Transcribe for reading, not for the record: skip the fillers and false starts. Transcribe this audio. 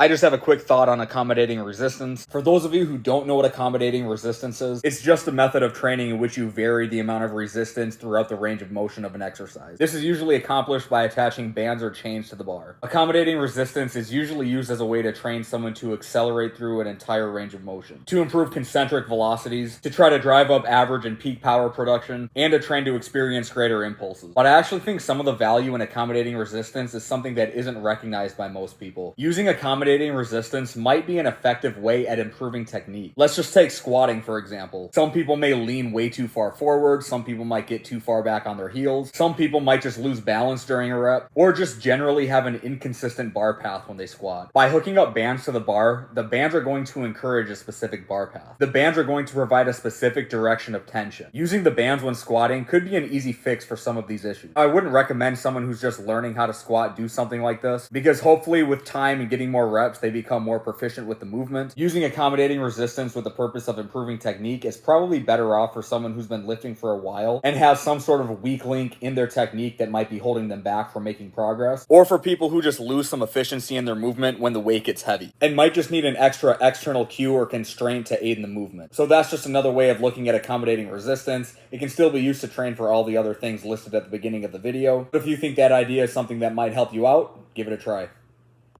I just have a quick thought on accommodating resistance. For those of you who don't know what accommodating resistance is, it's just a method of training in which you vary the amount of resistance throughout the range of motion of an exercise. This is usually accomplished by attaching bands or chains to the bar. Accommodating resistance is usually used as a way to train someone to accelerate through an entire range of motion, to improve concentric velocities, to try to drive up average and peak power production, and to train to experience greater impulses. But I actually think some of the value in accommodating resistance is something that isn't recognized by most people. Using accommodating resistance might be an effective way at improving technique. Let's just take squatting, for example. Some people may lean way too far forward, some people might get too far back on their heels, some people might just lose balance during a rep, or just generally have an inconsistent bar path when they squat. By hooking up bands to the bar, the bands are going to encourage a specific bar path. The bands are going to provide a specific direction of tension. Using the bands when squatting could be an easy fix for some of these issues. I wouldn't recommend someone who's just learning how to squat do something like this, because hopefully with time and getting more reps, they become more proficient with the movement. Using accommodating resistance with the purpose of improving technique is probably better off for someone who's been lifting for a while and has some sort of weak link in their technique that might be holding them back from making progress, or for people who just lose some efficiency in their movement when the weight gets heavy and might just need an extra external cue or constraint to aid in the movement. So that's just another way of looking at accommodating resistance. It can still be used to train for all the other things listed at the beginning of the video, but if you think that idea is something that might help you out, give it a try.